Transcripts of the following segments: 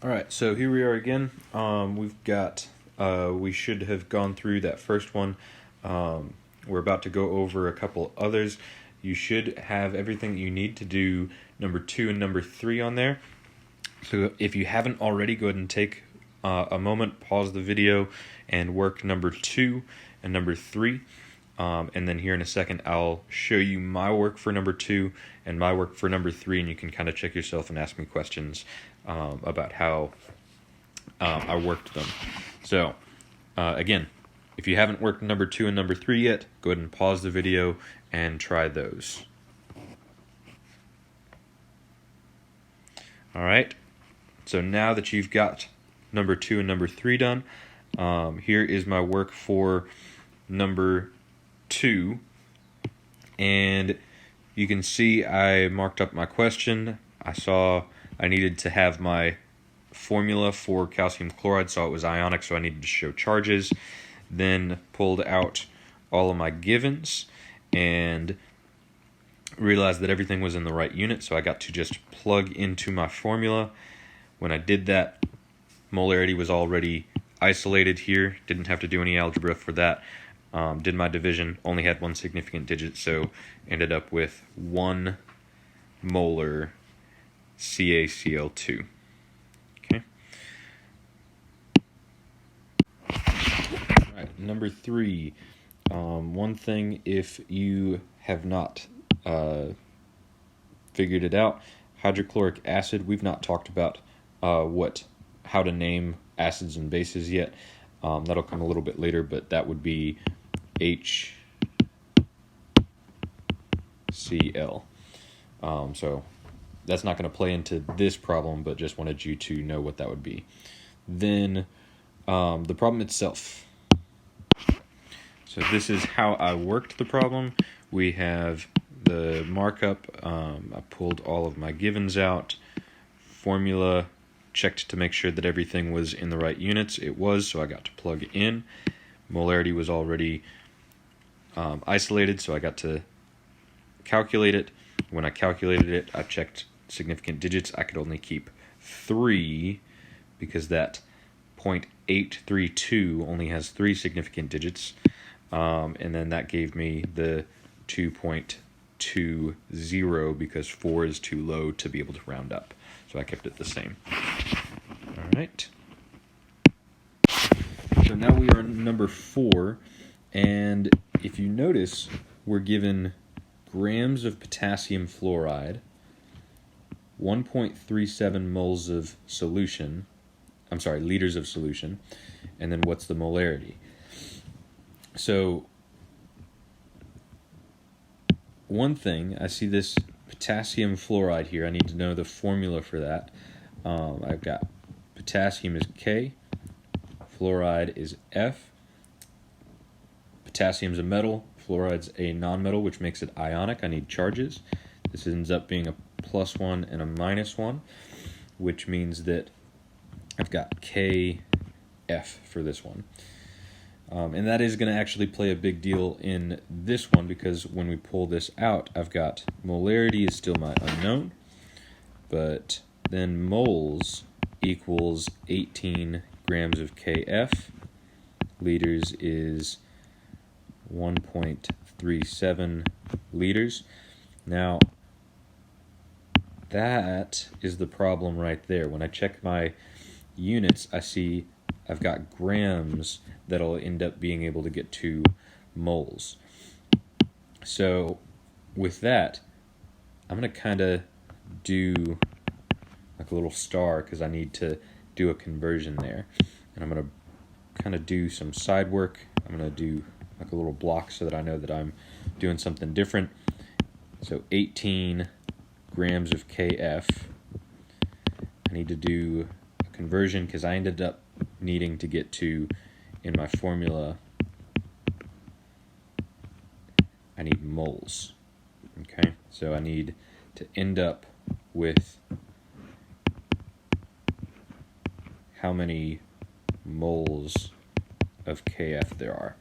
Alright, so here we are again. We should have gone through that first one. We're about to go over a couple others. You should have everything you need to do number 2 and number 3 on there. So if you haven't already, go ahead and take a moment, pause the video, and work number 2 and number 3. And then here in a second, I'll show you my work for number 2 and my work for number 3, and you can kind of check yourself and ask me questions about how I worked them. So, again, if you haven't worked number 2 and number 3 yet, go ahead and pause the video and try those. Alright, so now that you've got number 2 and number 3 done, here is my work for number 2, and you can see I marked up my question. I saw I needed to have my formula for calcium chloride, saw it was ionic, so I needed to show charges. Then pulled out all of my givens and realized that everything was in the right unit, so I got to just plug into my formula. When I did that, molarity was already isolated here, didn't have to do any algebra for that. Did my division, only had one significant digit, so ended up with 1 molar CaCl2. Okay. All right, number 3. One thing, if you have not figured it out, hydrochloric acid, we've not talked about how to name acids and bases yet. That'll come a little bit later, but that would be HCl. So that's not going to play into this problem, but just wanted you to know what that would be. Then the problem itself. So this is how I worked the problem. We have the markup. I pulled all of my givens out. Formula, checked to make sure that everything was in the right units. It was, so I got to plug in. Molarity was already isolated, so I got to calculate it. When I calculated it, I checked significant digits. I could only keep 3 because that 0.832 only has 3 significant digits. And then that gave me the 2.20 because 4 is too low to be able to round up. So I kept it the same. All right. So now we are on number 4, and if you notice, we're given grams of potassium fluoride, 1.37 moles of solution, liters of solution, and then what's the molarity? So, one thing, I see this potassium fluoride here. I need to know the formula for that. I've got potassium is K, fluoride is F. Potassium's a metal, fluoride's a nonmetal, which makes it ionic. I need charges. This ends up being a +1 and a -1, which means that I've got KF for this one. And that is going to actually play a big deal in this one, because when we pull this out, I've got molarity is still my unknown, but then moles equals 18 grams of KF, liters is 1.37 liters. Now, that is the problem right there. When I check my units, I see I've got grams that'll end up being able to get to moles. So with that, I'm going to kind of do like a little star because I need to do a conversion there. And I'm going to kind of do some side work. I'm going to do like a little block so that I know that I'm doing something different. So 18 grams of KF. I need to do a conversion because I ended up needing to get to, in my formula, I need moles. Okay, so I need to end up with how many moles of KF there are.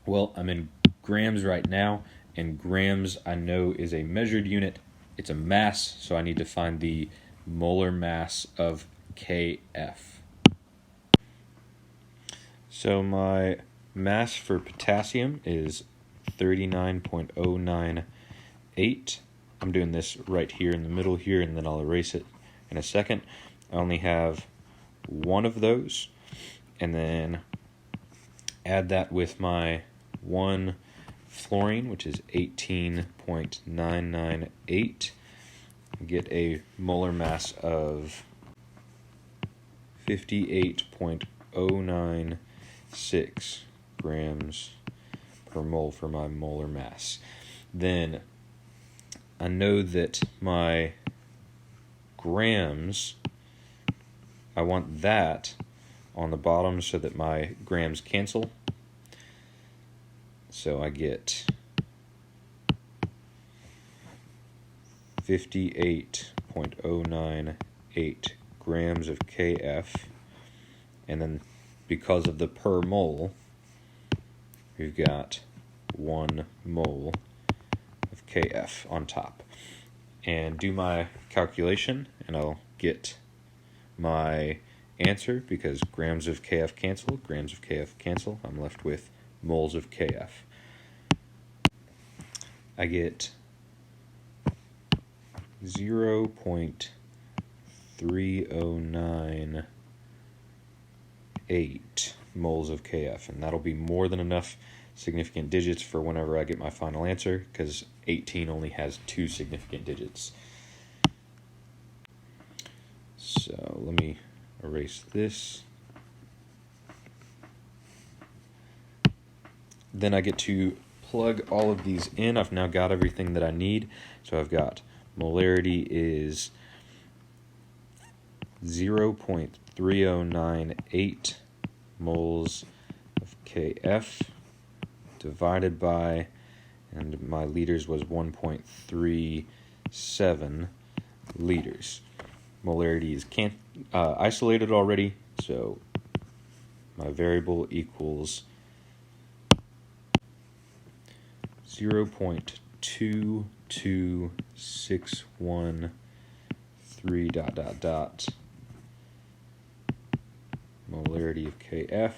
Well, I'm in grams right now, and grams I know is a measured unit. It's a mass, so I need to find the molar mass of KF. So my mass for potassium is 39.098. I'm doing this right here in the middle here, and then I'll erase it in a second. I only have one of those, and then add that with my one fluorine, which is 18.998. Get a molar mass of 58.096 grams per mole for my molar mass. Then I know that my grams, I want that on the bottom so that my grams cancel. So I get 58.098 grams of KF, and then because of the per mole, we've got 1 mole of KF on top. And do my calculation, and I'll get my answer, because grams of KF cancel, grams of KF cancel. I'm left with moles of KF. I get 0.3098 moles of KF, and that'll be more than enough significant digits for whenever I get my final answer, because 18 only has 2 significant digits. So let me erase this. Then I get to plug all of these in. I've now got everything that I need. So I've got molarity is 0.3098 moles of KF divided by, and my liters was 1.37 liters. Molarity is isolated already, so my variable equals 0.22613 ... molarity of KF,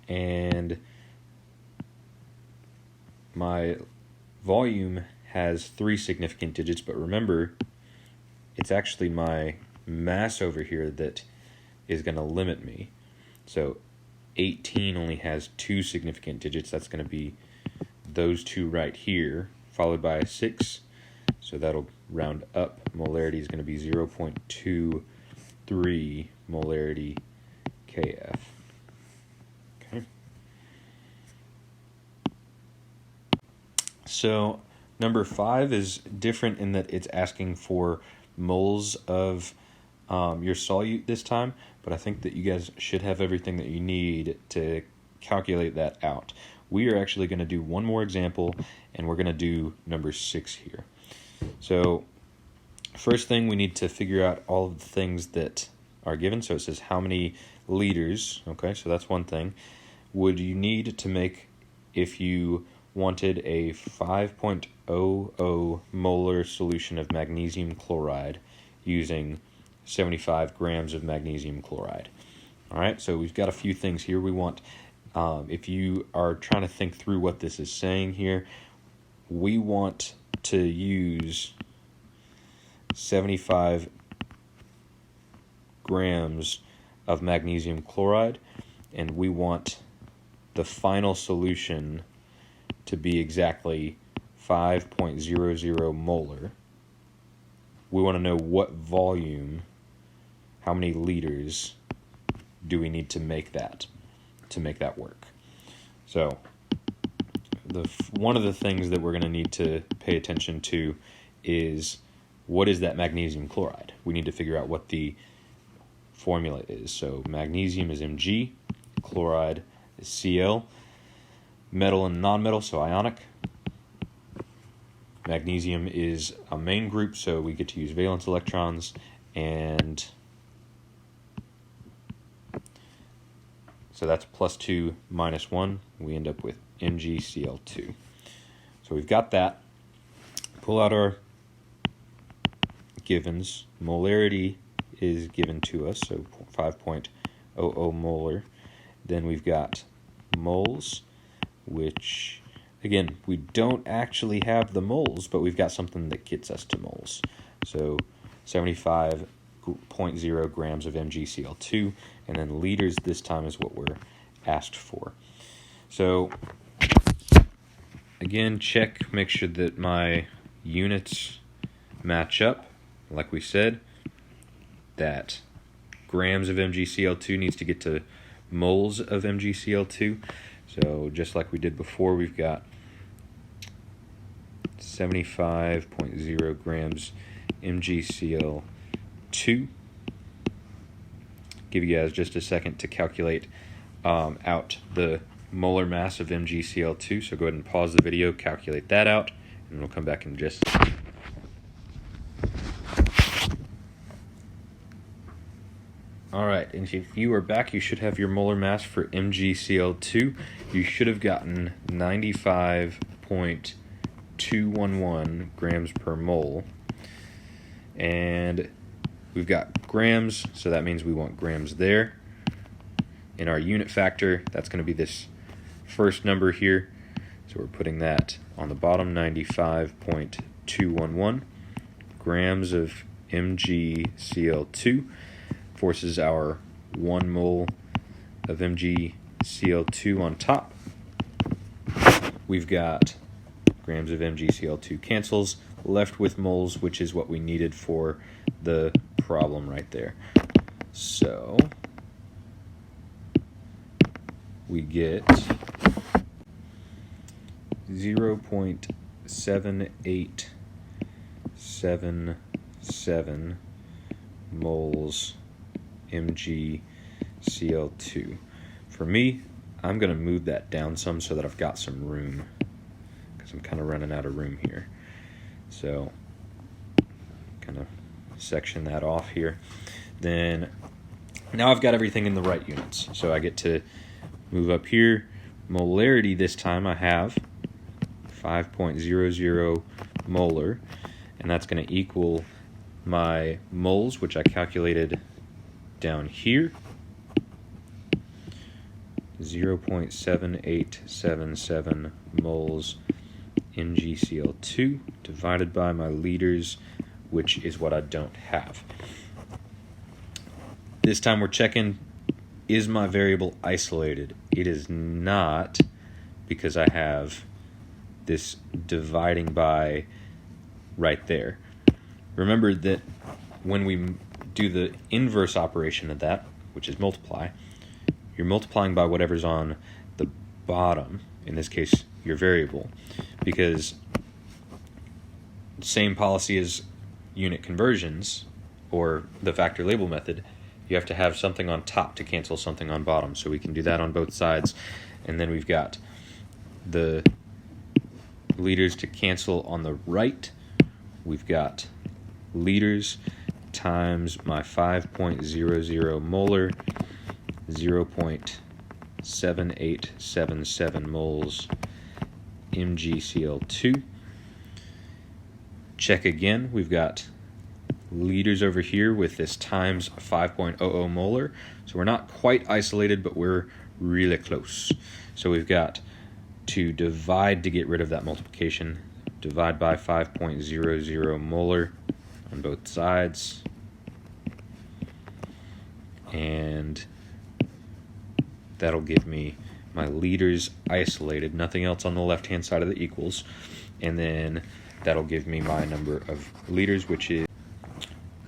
and my volume has 3 significant digits, but remember, it's actually my mass over here that is going to limit me. So 18 only has 2 significant digits. That's going to be those 2 right here, followed by a 6. So that'll round up. Molarity is going to be 0.23 molarity KF. Okay. So number 5 is different in that it's asking for moles of your solute this time, but I think that you guys should have everything that you need to calculate that out. We are actually going to do one more example, and we're going to do number 6 here. So first thing, we need to figure out all of the things that are given. So it says how many liters, okay, so that's one thing, would you need to make if you wanted a 5.00 molar solution of magnesium chloride using 75 grams of magnesium chloride. All right, so we've got a few things here. We want, if you are trying to think through what this is saying here, we want to use 75 grams of magnesium chloride, and we want the final solution to be exactly 5.00 molar. We want to know what volume, how many liters do we need to make that work. So one of the things that we're going to need to pay attention to is, what is that magnesium chloride? We need to figure out what the formula is. So magnesium is Mg, chloride is Cl, metal and non-metal, so ionic. Magnesium is a main group, so we get to use valence electrons, and so that's +2 -1. We end up with MgCl2. So we've got that. Pull out our givens. Molarity is given to us, so 5.00 molar. Then we've got moles, which, again, we don't actually have the moles, but we've got something that gets us to moles. So 75.0 grams of MgCl2, and then liters this time is what we're asked for. So again, make sure that my units match up. Like we said, that grams of MgCl2 needs to get to moles of MgCl2. So just like we did before, we've got 75.0 grams MgCl2. Give you guys just a second to calculate out the molar mass of MgCl2. So go ahead and pause the video, calculate that out, and we'll come back in just a second. Alright, and if you are back, you should have your molar mass for MgCl2. You should have gotten 95.211 grams per mole. And we've got grams, so that means we want grams there. In our unit factor, that's going to be this first number here. So we're putting that on the bottom, 95.211 grams of MgCl2. Forces our 1 mole of MgCl2 on top. We've got grams of MgCl2 cancels, left with moles, which is what we needed for the problem right there. So we get 0.7877 moles MgCl2. For me, I'm going to move that down some so that I've got some room, because I'm kind of running out of room here. So kind of section that off here. Then now I've got everything in the right units, so I get to move up here. Molarity this time I have 5.00 molar, and that's going to equal my moles, which I calculated down here, 0.7877 moles MgCl2 divided by my liters, which is what I don't have. This time we're checking, is my variable isolated? It is not, because I have this dividing by right there. Remember that when we do the inverse operation of that, which is multiply, you're multiplying by whatever's on the bottom, in this case your variable, because same policy as unit conversions or the factor label method, you have to have something on top to cancel something on bottom. So we can do that on both sides, and then we've got the liters to cancel on the right. We've got liters times my 5.00 molar, 0.7877 moles MgCl2. Check again, we've got liters over here with this times 5.00 molar. So we're not quite isolated, but we're really close. So we've got to divide to get rid of that multiplication. Divide by 5.00 molar on both sides, and that'll give me my liters isolated, nothing else on the left hand side of the equals, and then that'll give me my number of liters, which is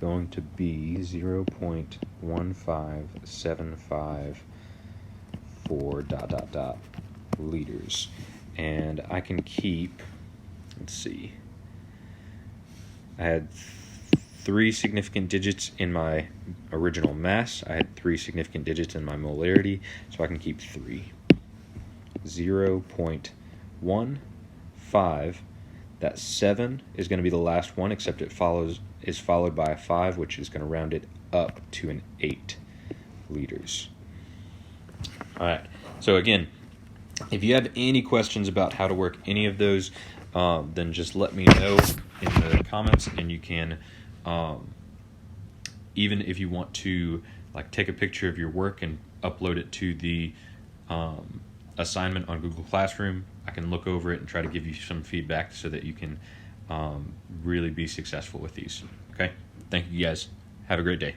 going to be 0.15754 ... liters. And I can keep, let's see, I had 3 significant digits in my original mass. I had 3 significant digits in my molarity, so I can keep 3. 0.15. That 7 is going to be the last one, except it is followed by a 5, which is going to round it up to an 8 liters. All right. So again, if you have any questions about how to work any of those, then just let me know in the comments, and you can even if you want to like take a picture of your work and upload it to the assignment on Google Classroom, I can look over it and try to give you some feedback so that you can really be successful with these. Okay? Thank you guys. Have a great day.